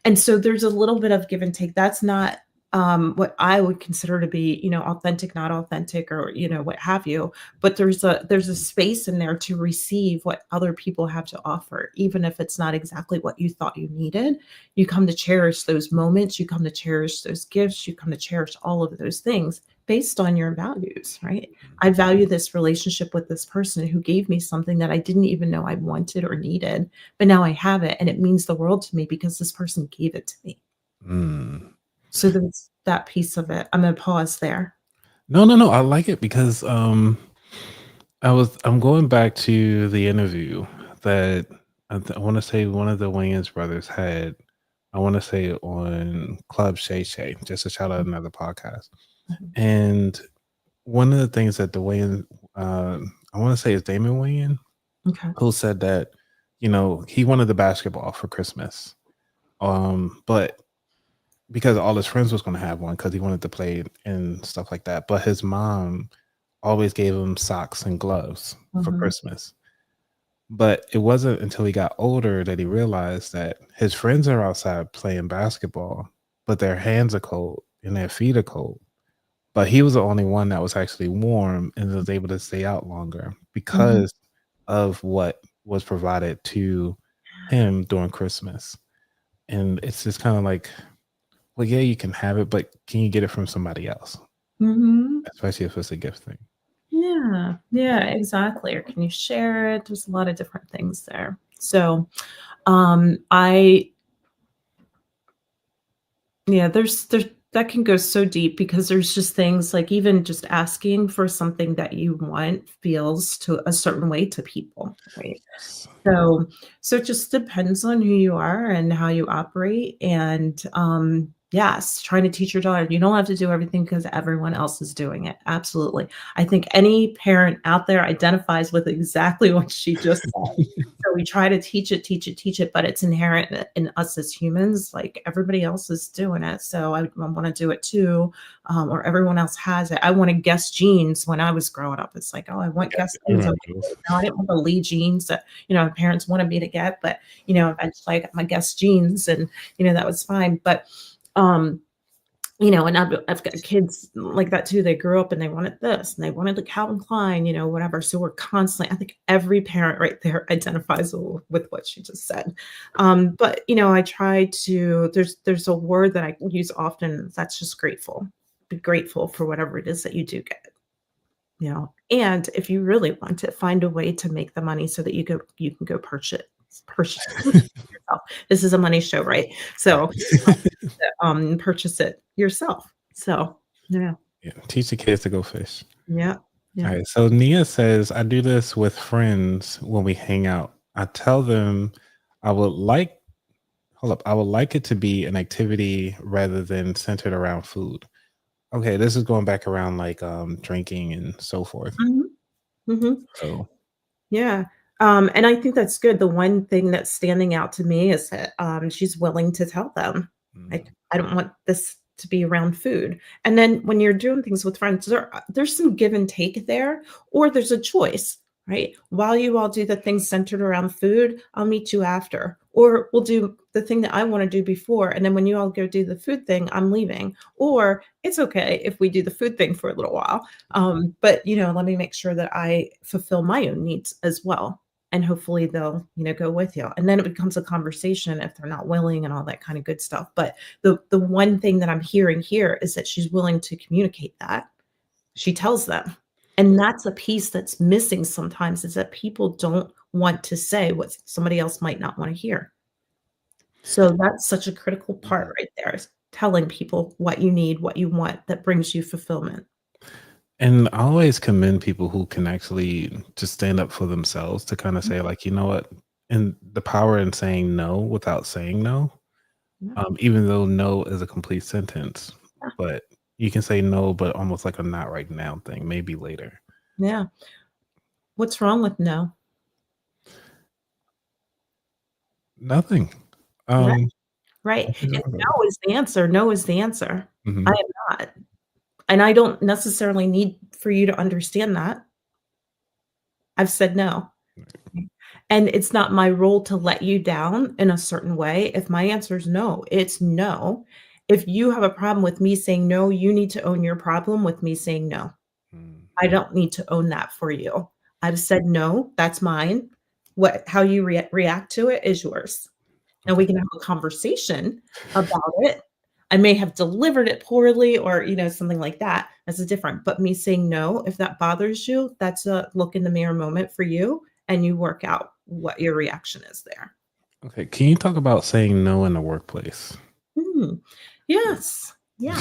And so there's a little bit of give and take. That's not what I would consider to be, authentic, not authentic, or what have you. But there's a space in there to receive what other people have to offer, even if it's not exactly what you thought you needed. You come to cherish those moments. You come to cherish those gifts. You come to cherish all of those things based on your values, right? I value this relationship with this person who gave me something that I didn't even know I wanted or needed, but now I have it and it means the world to me because this person gave it to me. mm. So there's that piece of it. I'm gonna pause there. No. I like it because I'm going back to the interview that I want to say one of the Wayans brothers had. I want to say on Club Shay Shay, just to shout out another podcast. Mhm. And one of the things that the Wayan, I want to say is Damon Wayan, Okay. who said that, he wanted the basketball for Christmas. But because all his friends was going to have one because he wanted to play and stuff like that. But his mom always gave him socks and gloves for Mhm. Christmas. But it wasn't until he got older that he realized that his friends are outside playing basketball, but their hands are cold and their feet are cold. But he was the only one that was actually warm and was able to stay out longer Mhm. because of what was provided to him during Christmas. And it's just kind of like, well, yeah, you can have it, but can you get it from somebody else? Mhm. Especially if it's a gift thing. Yeah, yeah, exactly. Or can you share it? There's a lot of different things there. So, I yeah, there's that can go so deep because there's just things like even just asking for something that you want feels to a certain way to people, right? So so it just depends on who you are and how you operate, and, yes, trying to teach your daughter, you don't have to do everything because everyone else is doing it, absolutely. I think any parent out there identifies with exactly what she just said. So we try to teach it, but it's inherent in us as humans, like, everybody else is doing it, so I wanna do it too, or everyone else has it. I wanted Guess jeans when I was growing up. It's like, "Oh, I want Guess I jeans." I'm remember like, those. "No, I didn't want the Lee jeans that, my parents wanted me to get," but, eventually I got my Guess jeans and, that was fine, but, um, and I've got kids like that too. They grew up and they wanted this and they wanted the Calvin Klein, whatever. So we're constantly, I think every parent right there identifies with what she just said. But I try to, there's a word that I use often, that's just grateful. Be grateful for whatever it is that you do get. And if you really want it, find a way to make the money so that you can go purchase yourself. This is a money show, right? So purchase it yourself. So, yeah. Yeah, teach the kids to go fish. Yeah. All Yeah. right. So Nia says, I do this with friends when we hang out. I tell them I would like, hold up, I would like it to be an activity rather than centered around food. Okay, this is going back around like drinking and so forth. Mhm. Mhm. So Yeah. And I think that's good. The one thing that's standing out to me is that, she's willing to tell them, like, mm, "I don't want this to be around food." And then when you're doing things with friends, there's some give and take there, or there's a choice, right? While you all do the things centered around food, I'll meet you after, or we'll do the thing that I wanna do before, and then when you all go do the food thing, I'm leaving. Or it's okay if we do the food thing for a little while, but let me make sure that I fulfill my own needs as well. And hopefully they'll, go with you. And then it becomes a conversation if they're not willing and all that kind of good stuff. But the one thing that I'm hearing here is that she's willing to communicate that. She tells them. And that's a piece that's missing sometimes is that people don't want to say what somebody else might not want to hear. So that's such a critical part mm. right there is telling people what you need, what you want that brings you fulfillment. And I always commend people who can actually just stand up for themselves to kind of say, like, you know what, and the power in saying no without saying no. Yeah. Even though no is a complete sentence, but you can say no, but almost like a not right now thing, maybe later. Yeah. What's wrong with no? Nothing. Right, Um, right. nothing And wrong with it. no is the answer. No is the answer. I Mhm. am not. And I don't necessarily need for you to understand that. I've said no. And it's not my role to let you down in a certain way. If my answer is no, it's no. If you have a problem with me saying no, you need to own your problem with me saying no. Mm. I don't need to own that for you. I've said no, that's mine. How you react to it is yours. Now we Okay. can have a conversation about it. I may have delivered it poorly or, something like that. That's a different. But me saying no, if that bothers you, that's a look in the mirror moment for you, and you work out what your reaction is there. Okay. Can you talk about saying no in the workplace? Hmm. Yes. Yeah.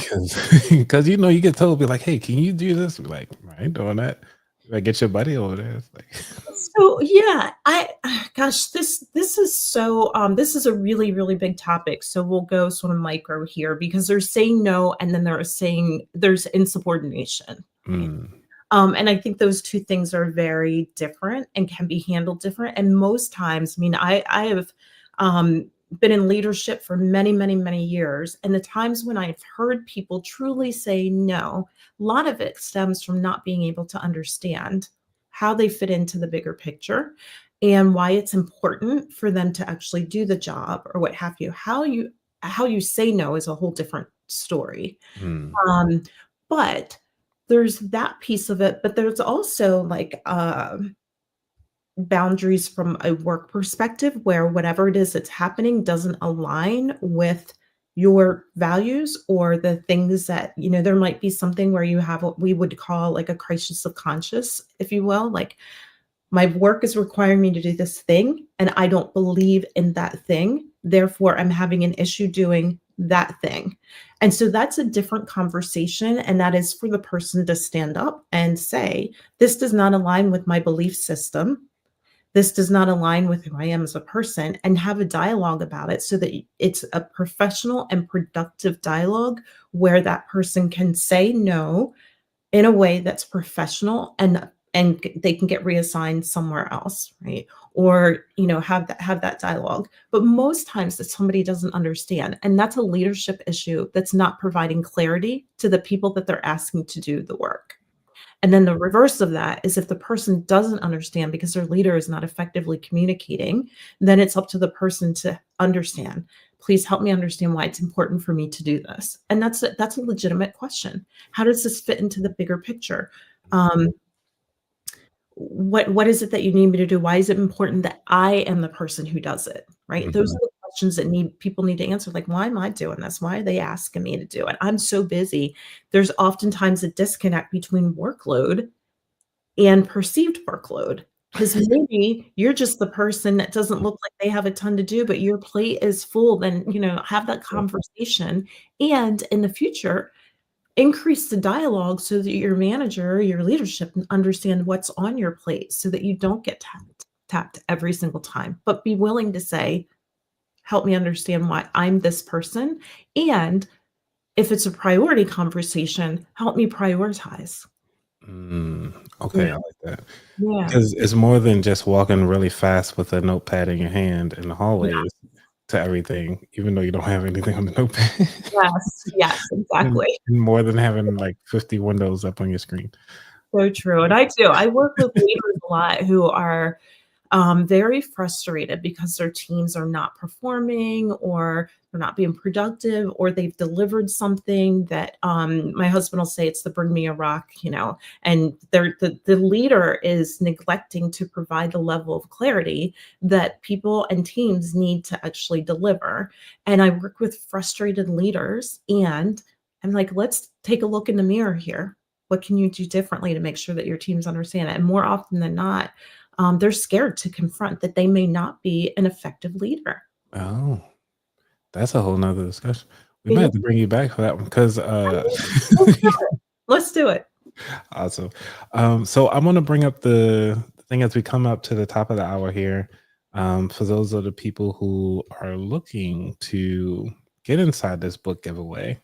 Because you get told, be like, hey, can you do this? Be like, I ain't doing that. Like, get your buddy over there. It's like, So yeah, gosh, this is so this is a really really big topic. So we'll go sort of micro here because they're saying no, and then they're saying there's insubordination, right? mm, And I think those two things are very different and can be handled different. And most times, I mean, I have been in leadership for many, many, many years. And the times when I've heard people truly say no, a lot of it stems from not being able to understand how they fit into the bigger picture and why it's important for them to actually do the job or what have you. How you say no is a whole different story. Mm. Um, but there's that piece of it, but there's also like boundaries from a work perspective where whatever it is that's happening doesn't align with your values or the things that, there might be something where you have what we would call like a crisis of conscience, if you will. Like, my work is requiring me to do this thing, and I don't believe in that thing. Therefore, I'm having an issue doing that thing. And so that's a different conversation. And that is for the person to stand up and say, this does not align with my belief system. This does not align with who I am as a person, and have a dialogue about it so that it's a professional and productive dialogue where that person can say no in a way that's professional, and they can get reassigned somewhere else, right? Or, have that dialogue. But most times that somebody doesn't understand, and that's a leadership issue that's not providing clarity to the people that they're asking to do the work. And then the reverse of that is if the person doesn't understand because their leader is not effectively communicating, then it's up to the person to understand. Please help me understand why it's important for me to do this. And that's a legitimate question. How does this fit into the bigger picture? What is it that you need me to do? Why is it important that I am the person who does it? Right? Those are the questions that people need to answer. Like, why am I doing this? Why are they asking me to do it? I'm so busy. There's oftentimes a disconnect between workload and perceived workload. Because maybe you're just the person that doesn't look like they have a ton to do, but your plate is full. Then, have that conversation. And in the future, increase the dialogue so that your manager, your leadership understand what's on your plate so that you don't get tapped every single time, but be willing to say, help me understand why I'm this person. And if it's a priority conversation, help me prioritize. Okay, Yeah. I like that. Yeah. Because it's more than just walking really fast with a notepad in your hand in the Yeah. hallways to everything, even though you don't have anything on the notepad. Yes. Yes, And exactly. more than having like 50 windows up on your screen. So true. And I do. I work with leaders a lot who are very frustrated because their teams are not performing, or they're not being productive, or they've delivered something that my husband will say it's the bring me a rock, and the leader is neglecting to provide the level of clarity that people and teams need to actually deliver. And I work with frustrated leaders, and I'm like, let's take a look in the mirror here. What can you do differently to make sure that your teams understand it? And more often than not, they're scared to confront that they may not be an effective leader. Oh, that's a whole nother discussion. We might Yeah. have to bring you back for that one because Let's do it. Let's do it. awesome. So I'm gonna bring up the thing as we come up to the top of the hour here. For those of the people who are looking to get inside this book giveaway.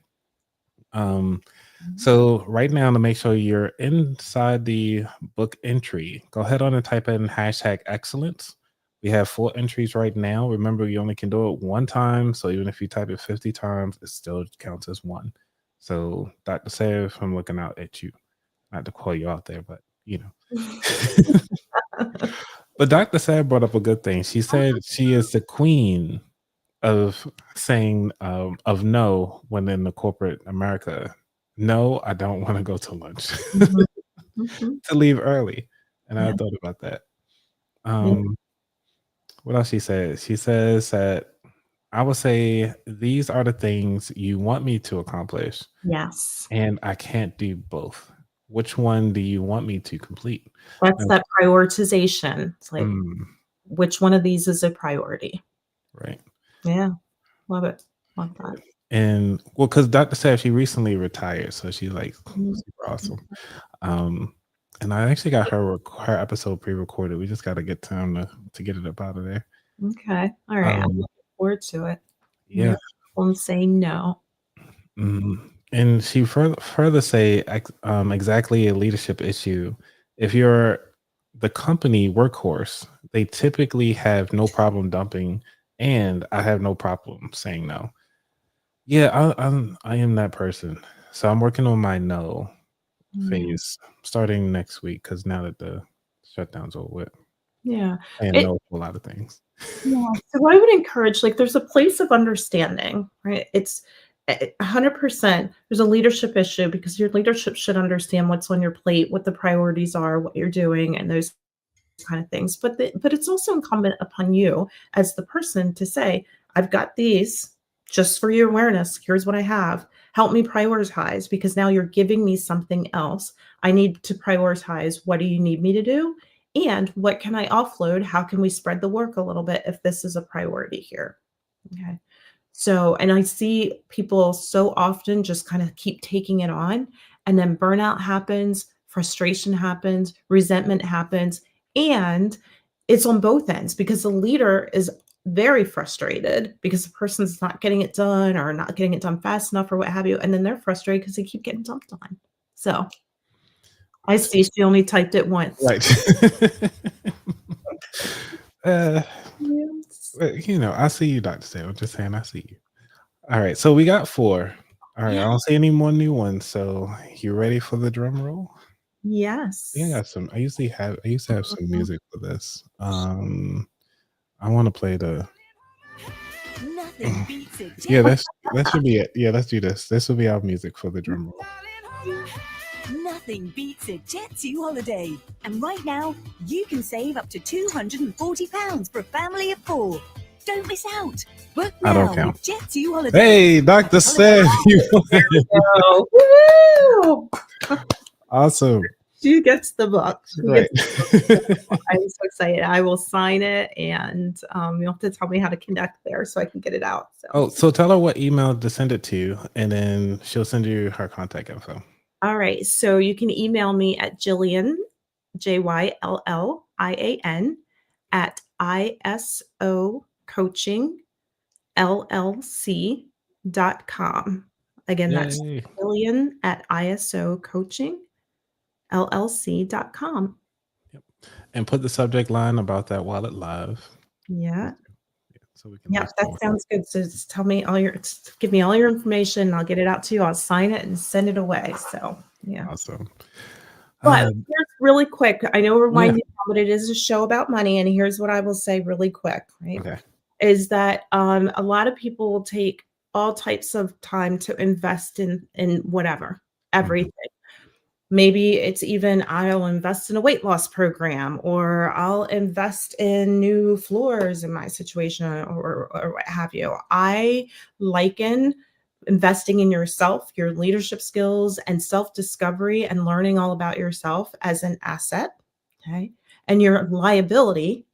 So right now, to make sure you're inside the book entry, go ahead on and type in #excellence. We have 4 entries right now. Remember, you only can do it one time. So even if you type it 50 times, it still counts as one. So Dr. Sev, I'm looking out at you. Not to call you out there, but But Dr. Sev brought up a good thing. She said she is the queen of saying of no when in the corporate America. No, I don't want to go to lunch. Mhm. Mhm. To leave early. And I Yeah. thought about that. Yeah. What else she said? She says that I would say these are the things you want me to accomplish, Yes. and I can't do both. Which one do you want me to complete? That's And- that prioritization. It's like, Mm, which one of these is a priority? right. Yeah. Love it. Love that. And well, because Dr. Sav, she recently retired, so she's like Mhm. super awesome. And I actually got her episode pre-recorded. We just got to get time to get it up out of there. Okay. All right. I'm Um, looking forward to it. yeah. I'm saying no. And she further say exactly a leadership issue. If you're the company workhorse, they typically have no problem dumping and I have no problem saying no. Yeah, I am that person. So I'm working on my no Mm, phase starting next week because now that the shutdown's over with, yeah. and It no to a lot of things. Yeah, so I would encourage, like, there's a place of understanding, right? It's 100%. There's a leadership issue because your leadership should understand what's on your plate, what the priorities are, what you're doing, and those kind of things. But it's also incumbent upon you as the person to say, I've got these just for your awareness. Here's what I have. Help me prioritize because now you're giving me something else. I need to prioritize. What do you need me to do? And what can I offload? How can we spread the work a little bit if this is a priority here? Okay. So, and I see people so often just kind of keep taking it on, and then burnout happens, frustration happens, resentment happens, and it's on both ends because the leader is very frustrated because the person's not getting it done or not getting it done fast enough or what have you. And then they're frustrated because they keep getting dumped on. So I see she only typed it once. Right. uh, Yes. I see you, Dr. Sam. I'm just saying I see you. All right, so we got 4. All right, I Yeah. don't see any more new ones. So you ready for the drum roll? Yeah, I Yes. got some. I used to have some music for this. I want to play the. Nothing beats it. Yeah, that should be it. Yeah, let's do this. This will be our music for the drum roll. Nothing beats a Jet2 holiday. And right now, you can save up to £240 for a family of 4. Don't miss out. Book I don't now count. with Jet2 holiday. Hey, Dr. Sam, you Oh, woo! awesome. She gets the book. She Right. gets the book. I'm so excited. I will sign it, and you'll have to tell me how to connect there so I can get it out. So, Oh, so tell her what email to send it to, and then she'll send you her contact info. all right. So you can email me at Jyllian, Jyllian at isocoachingllc.com. Again, that's Yay. Jyllian at isocoachingllc.com. Yep. And put the subject line about that while it live. Yeah. So we can Yeah, list that more. sounds good. So just give me all your information. And I'll get it out to you. I'll sign it and send it away. So yeah. Awesome. But here's really quick. I know we're winding down, but it is a show about money. And here's what I will say really quick, right? Okay. Is that a lot of people will take all types of time to invest in whatever, everything. Maybe it's even I'll invest in a weight loss program or I'll invest in new floors in my situation or what have you. I liken investing in yourself, your leadership skills, and self discovery and learning all about yourself as an asset. Okay. And your liability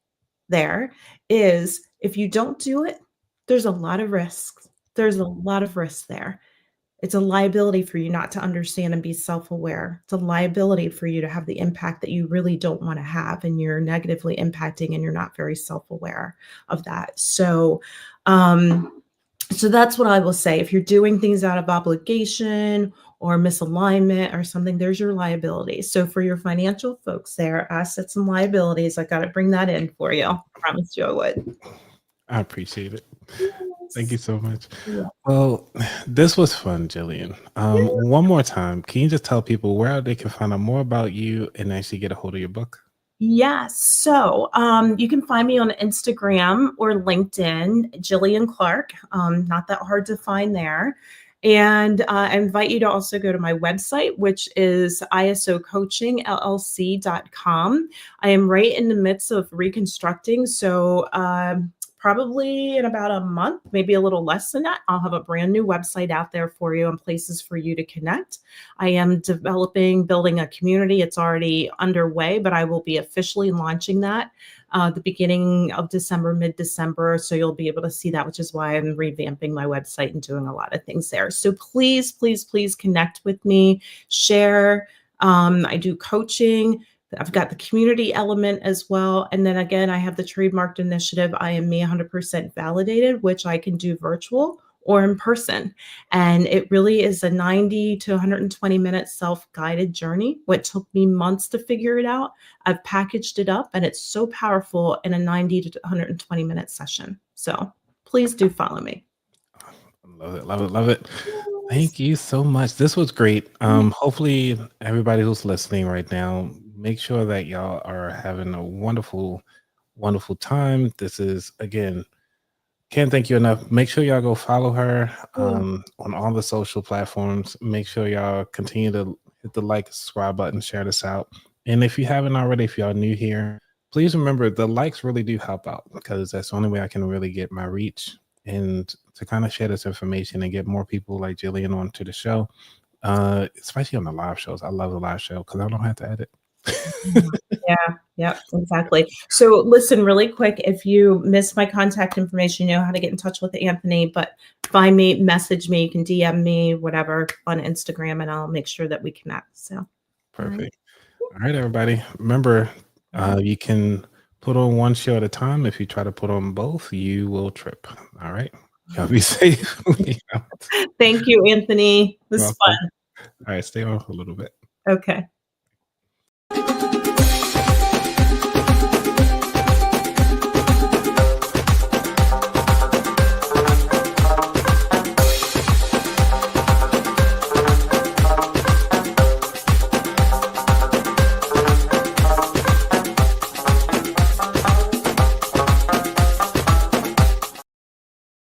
there is if you don't do it, there's a lot of risks. There's a lot of risks there. It's a liability for you not to understand and be self-aware. It's a liability for you to have the impact that you really don't want to have, and you're negatively impacting and you're not very self-aware of that. So, so that's what I will say. If you're doing things out of obligation or misalignment or something, there's your liability. So for your financial folks there, assets and liabilities, I got to bring that in for you. I promised you I would. I appreciate it. Thank you so much. Yeah. Well, this was fun, Jyllian. One more time, can you just tell people where they can find out more about you and actually get a hold of your book? Yes. So you can find me on Instagram or LinkedIn, Jyllian Clarke. Not that hard to find there. And I invite you to also go to my website, which is isocoachingllc.com. I am right in the midst of reconstructing. So probably in about a month, maybe a little less than that, I'll have a brand new website out there for you and places for you to connect. I am building a community. It's already underway, but I will be officially launching that the beginning of December, mid-December. So you'll be able to see that, which is why I'm revamping my website and doing a lot of things there. So please, please, please connect with me, share. I do coaching. I've got the community element as well. And then again, I have the trademarked initiative. I am me 100% validated, which I can do virtual or in person. And it really is a 90 to 120 minute self-guided journey. What took me months to figure it out, I've packaged it up and it's so powerful in a 90 to 120 minute session. So please do follow me. Love it, love it, love it. Thank you so much. This was great. Hopefully everybody who's listening right now, make sure that y'all are having a wonderful, wonderful time. This is, again, can't thank you enough. Make sure y'all go follow her on all the social platforms. Make sure y'all continue to hit the like, subscribe button, share this out. And if you haven't already, if y'all new here, please remember the likes really do help out, because that's the only way I can really get my reach and to kind of share this information and get more people like Jyllian onto the show, especially on the live shows. I love the live show because I don't have to edit. Yeah, exactly. So listen, really quick, if you missed my contact information, you know how to get in touch with Anthony, but find me, message me, you can DM me, whatever, on Instagram, and I'll make sure that we connect. So Perfect. All right, everybody. Remember, you can put on one show at a time. If you try to put on both, you will trip. All right. Y'all be safe. thank you, Anthony. This is Welcome. fun. All right, stay on for a little bit. Okay.